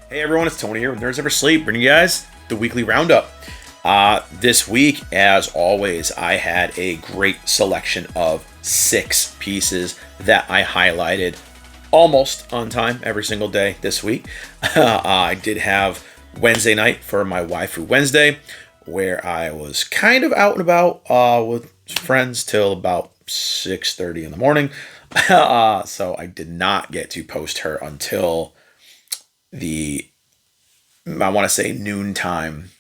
Hey everyone, it's Tony here with Nerds Never Sleep, bringing you guys the Weekly Roundup. This week, as always, I had a great selection of 6 pieces that I highlighted almost on time every single day this week. I did have Wednesday night for my Waifu Wednesday, where I was kind of out and about with friends till about 6:30 in the morning. So I did not get to post her until I want to say noontime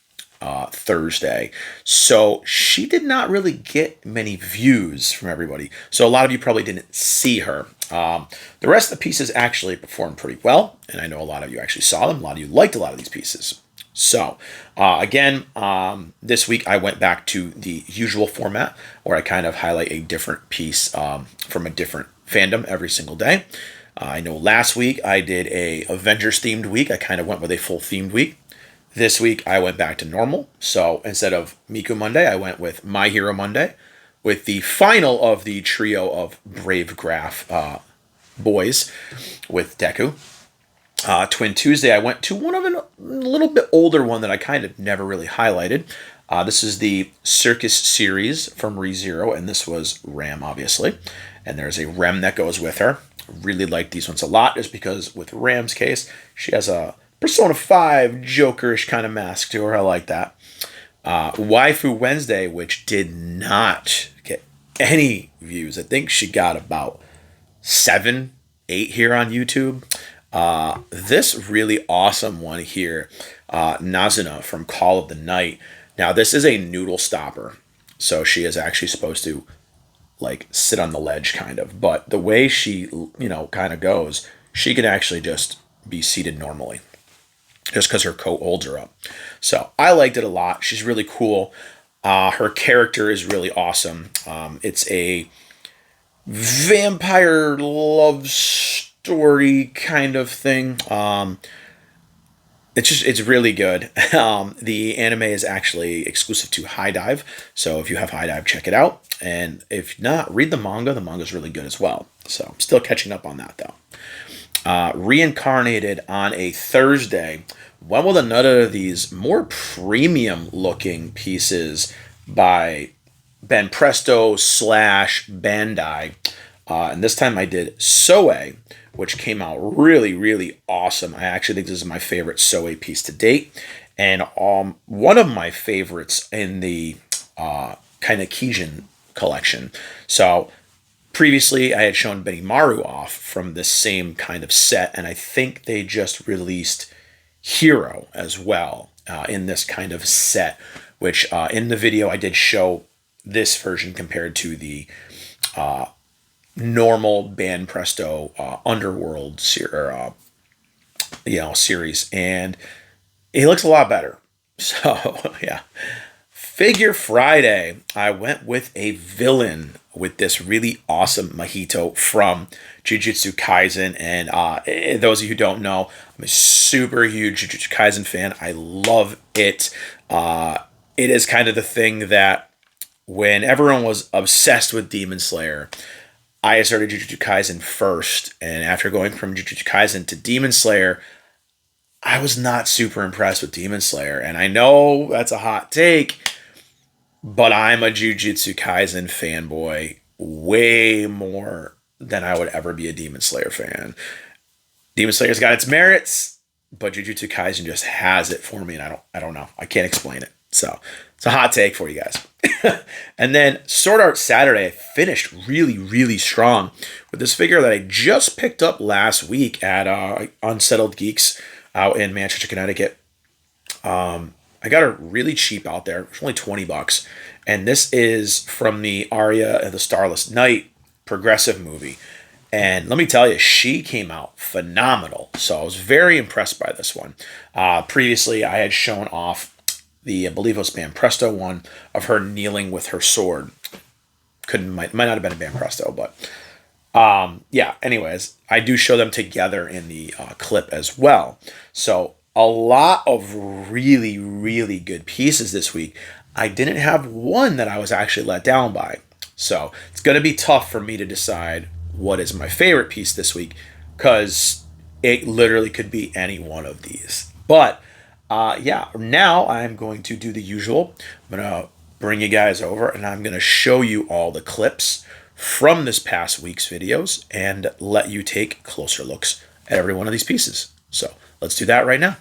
Thursday. So she did not really get many views from everybody. So a lot of you probably didn't see her. The rest of the pieces actually performed pretty well, and I know a lot of you actually saw them. A lot of you liked a lot of these pieces. So again, this week I went back to the usual format where I kind of highlight a different piece from a different fandom every single day. I know last week I did a Avengers themed week. I kind of went with a full themed week. This week I went back to normal. So instead of Miku Monday, I went with My Hero Monday with the final of the trio of Brave Graph boys with Deku. Twin Tuesday, I went to one of a little bit older one that I kind of never really highlighted. This is the Circus series from ReZero, and this was Ram, obviously. And there's a Rem that goes with her. Really like these ones a lot, just because with Ram's case, she has a Persona 5 Jokerish kind of mask to her. I like that. Waifu Wednesday, which did not get any views. I think she got about 7, 8 here on YouTube. This really awesome one here, Nazuna from Call of the Night. Now, this is a noodle stopper, so she is actually supposed to like sit on the ledge kind of, but the way she, kind of goes, she can actually just be seated normally just because her coat holds her up. So I liked it a lot. She's really cool. Her character is really awesome. It's a vampire love story kind of thing. It's really good. The anime is actually exclusive to High Dive, so if you have High Dive, check it out. And if not, read the manga. The manga is really good as well. So I'm still catching up on that though. Reincarnated on a Thursday. One with another of these more premium looking pieces by Ben Presto / Bandai. And this time I did Soe, which came out really, really awesome. I actually think this is my favorite Soe piece to date. And one of my favorites in the kind of Kijin collection. So previously I had shown Benimaru off from this same kind of set, and I think they just released Hero as well in this kind of set, which in the video I did show this version compared to the normal Ban Presto Underworld series, and it looks a lot better. So yeah. Figure Friday, I went with a villain with this really awesome Mahito from Jujutsu Kaisen. And those of you who don't know, I'm a super huge Jujutsu Kaisen fan. I love it. It is kind of the thing that when everyone was obsessed with Demon Slayer, I started Jujutsu Kaisen first. And after going from Jujutsu Kaisen to Demon Slayer, I was not super impressed with Demon Slayer. And I know that's a hot take, but I'm a Jujutsu Kaisen fanboy way more than I would ever be a Demon Slayer fan. Demon Slayer's got its merits, but Jujutsu Kaisen just has it for me, and I don't know. I can't explain it. So it's a hot take for you guys. And then Sword Art Saturday, I finished really, really strong with this figure that I just picked up last week at Unsettled Geeks out in Manchester, Connecticut. I got her really cheap out there. It's only $20. And this is from the Arya and the Starless Night progressive movie. And let me tell you, she came out phenomenal. So I was very impressed by this one. Previously, I had shown off I believe it was Ban Presto one of her kneeling with her sword. Might not have been a Ban Presto, but yeah. Anyways, I do show them together in the clip as well. So a lot of really, really good pieces this week. I didn't have one that I was actually let down by. So it's going to be tough for me to decide what is my favorite piece this week, because It literally could be any one of these. But yeah, now I'm going to do the usual. I'm going to bring you guys over and I'm going to show you all the clips from this past week's videos and let you take closer looks at every one of these pieces. So let's do that right now.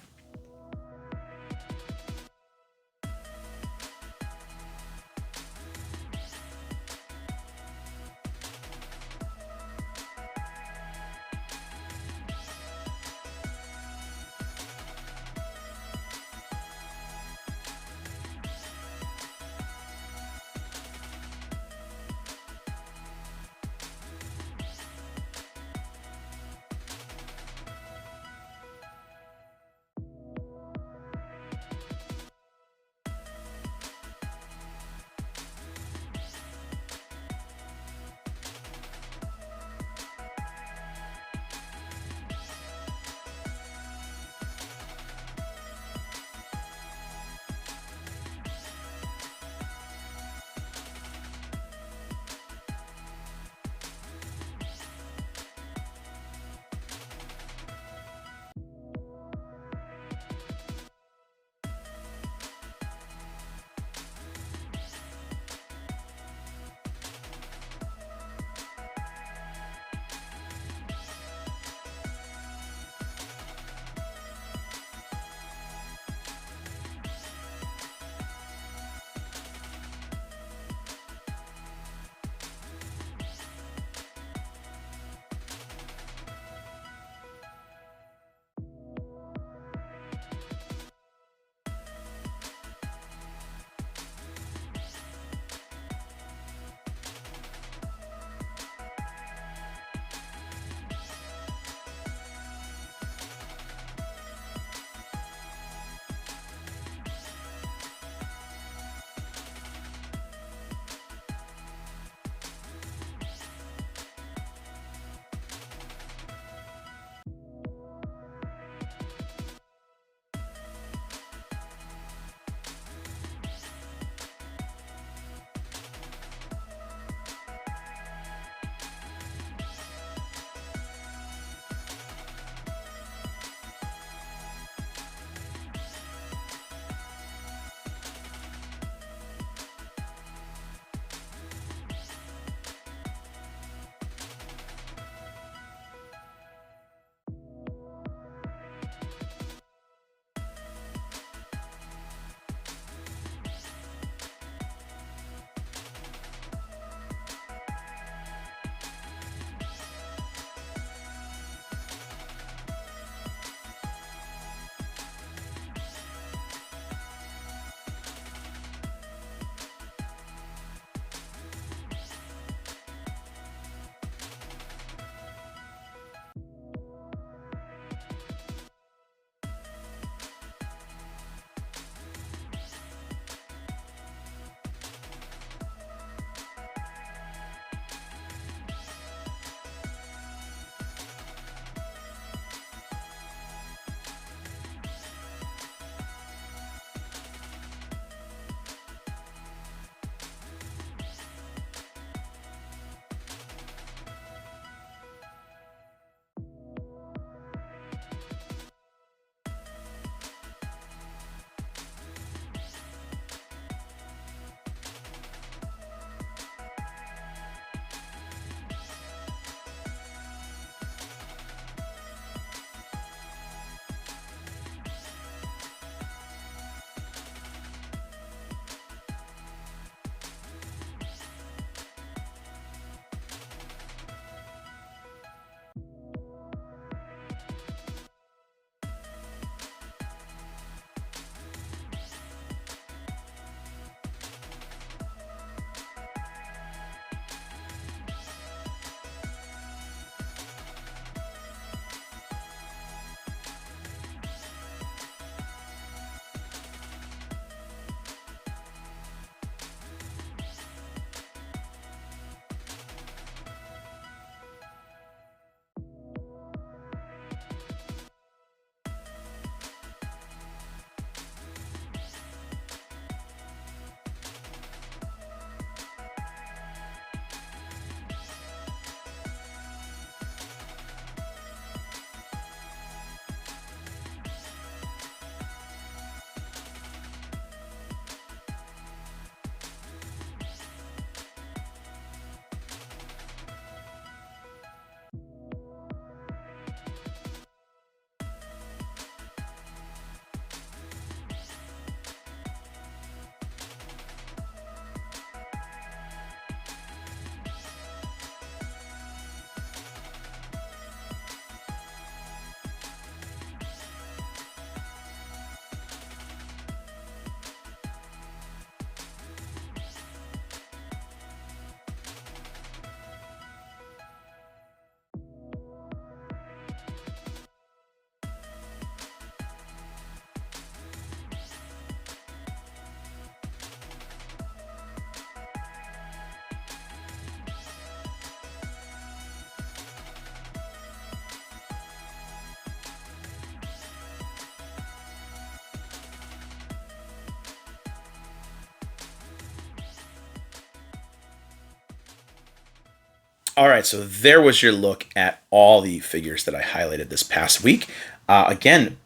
All right, so there was your look at all the figures that I highlighted this past week. Again,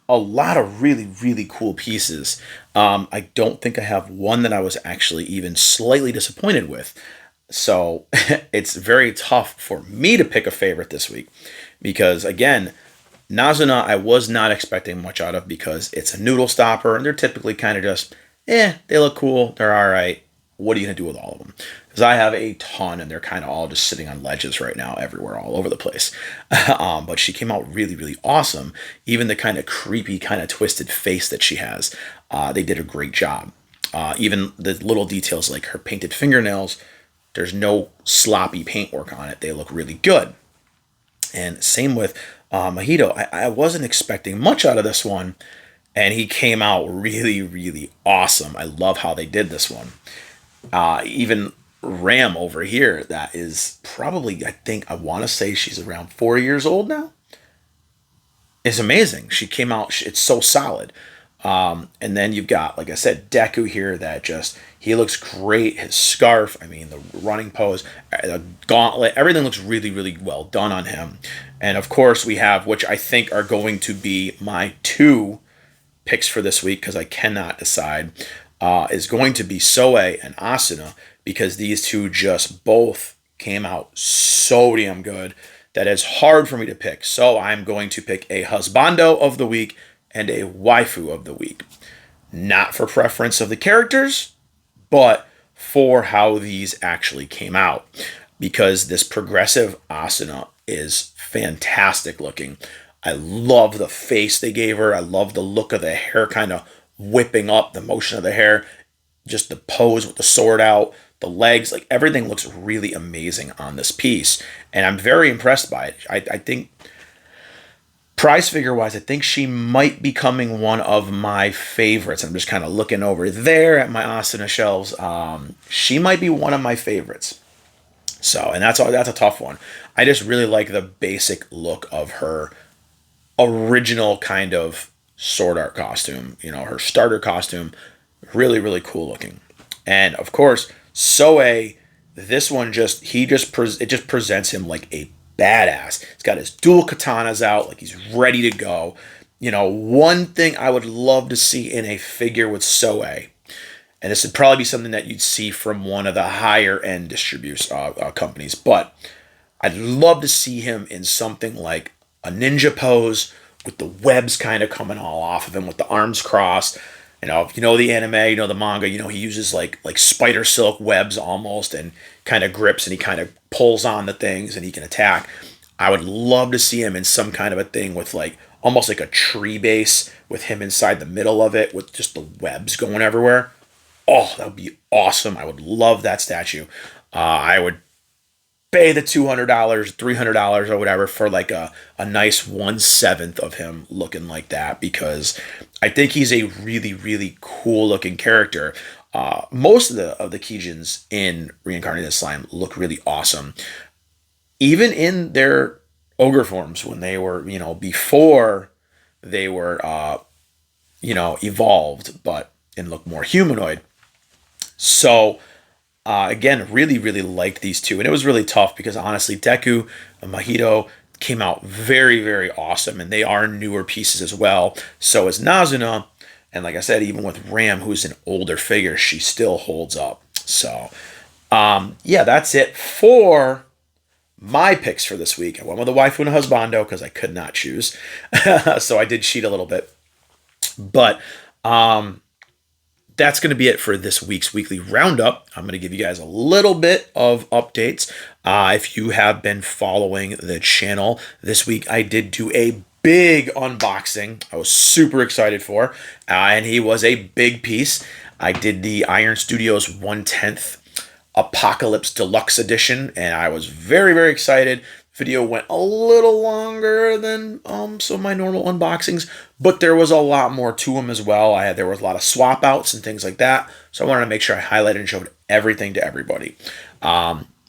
a lot of really, really cool pieces. I don't think I have one that I was actually even slightly disappointed with. So it's very tough for me to pick a favorite this week because, again, Nazuna I was not expecting much out of because it's a noodle stopper and they're typically kind of just, they look cool, they're all right. What are you going to do with all of them? Because I have a ton and they're kind of all just sitting on ledges right now everywhere, all over the place. But she came out really, really awesome. Even the kind of creepy, kind of twisted face that she has, they did a great job. Even the little details like her painted fingernails, there's no sloppy paintwork on it. They look really good. And same with Mojito. I wasn't expecting much out of this one, and he came out really, really awesome. I love how they did this one. Even Ram over here, that is probably, I think, I want to say she's around 4 years old now, is amazing. She came out, it's so solid. And then you've got, like I said, Deku here that just, he looks great. His scarf, I mean, the running pose, the gauntlet, everything looks really, really well done on him. And of course, we have, which I think are going to be my two picks for this week because I cannot decide, is going to be Soe and Asuna because these two just both came out so damn good that it's hard for me to pick. So I'm going to pick a husbando of the week and a waifu of the week. Not for preference of the characters, but for how these actually came out. Because this progressive Asuna is fantastic looking. I love the face they gave her. I love the look of the hair kind of whipping up, the motion of the hair, just the pose with the sword out, the legs, like everything looks really amazing on this piece. And I'm very impressed by it. I think price figure wise, I think she might be coming one of my favorites. I'm just kind of looking over there at my Asuna shelves. She might be one of my favorites. So, and that's a tough one. I just really like the basic look of her original kind of sword art costume. You know, her starter costume, really, really cool looking. And of course, Soe, this one it just presents him like a badass. He's got his dual katanas out, like he's ready to go. You know, one thing I would love to see in a figure with Soe, and this would probably be something that you'd see from one of the higher end companies, but I'd love to see him in something like a ninja pose with the webs kind of coming all off of him with the arms crossed. You know, if you know the anime, you know the manga, you know, he uses like spider silk webs almost and kind of grips and he kind of pulls on the things and he can attack. I would love to see him in some kind of a thing with like almost like a tree base with him inside the middle of it with just the webs going everywhere. Oh, that would be awesome. I would love that statue. I would pay the $200, $300 or whatever for like a nice 1/7 of him looking like that because I think he's a really, really cool looking character. Most of the Kijins in Reincarnated Slime look really awesome. Even in their ogre forms when they were, you know, before they were, evolved, but and look more humanoid. So, again, really, really liked these two. And it was really tough because honestly, Deku and Mojito came out very, very awesome. And they are newer pieces as well. So is Nazuna. And like I said, even with Ram, who's an older figure, she still holds up. So, that's it for my picks for this week. I went with the waifu and husbando because I could not choose. So I did cheat a little bit. But, that's going to be it for this week's weekly roundup. I'm going to give you guys a little bit of updates. If you have been following the channel, this week I did do a big unboxing. I was super excited for, and he was a big piece. I did the Iron Studios 1/10 Apocalypse Deluxe Edition, and I was very, very excited. Video went a little longer than some of my normal unboxings, but there was a lot more to them as well. There was a lot of swap outs and things like that, so I wanted to make sure I highlighted and showed everything to everybody.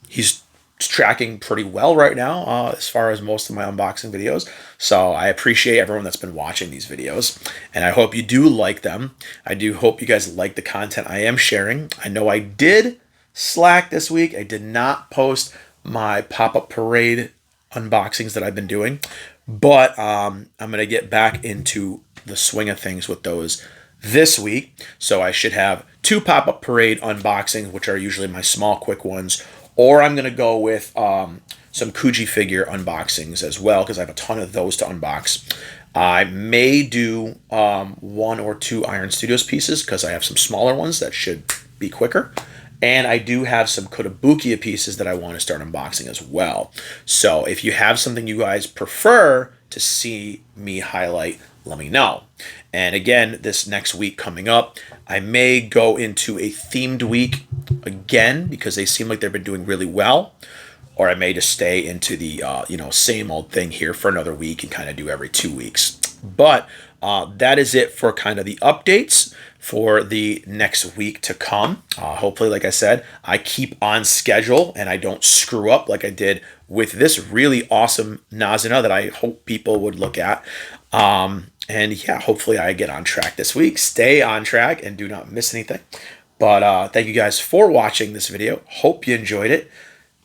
He's tracking pretty well right now as far as most of my unboxing videos, so I appreciate everyone that's been watching these videos, and I hope you do like them. I do hope you guys like the content I am sharing. I know I did slack this week. I did not post my pop-up parade unboxings that I've been doing, but I'm going to get back into the swing of things with those this week. So I should have 2 pop-up parade unboxings, which are usually my small quick ones, or I'm going to go with some Kuji figure unboxings as well, because I have a ton of those to unbox. I may do 1 or 2 Iron Studios pieces, because I have some smaller ones that should be quicker. And I do have some Kotobukiya pieces that I want to start unboxing as well. So if you have something you guys prefer to see me highlight, let me know. And again, this next week coming up, I may go into a themed week again, because they seem like they've been doing really well. Or I may just stay into the same old thing here for another week and kind of do every 2 weeks. But that is it for kind of the updates for the next week to come. Hopefully, like I said, I keep on schedule and I don't screw up like I did with this really awesome Nazuna that I hope people would look at. And yeah, hopefully I get on track this week, stay on track, and do not miss anything. But thank you guys for watching this video. Hope you enjoyed it.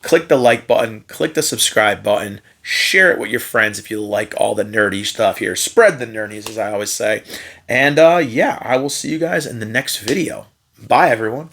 Click the like button, click the subscribe button, share it with your friends if you like all the nerdy stuff here. Spread the nerdies, as I always say. And yeah, I will see you guys in the next video. Bye, everyone.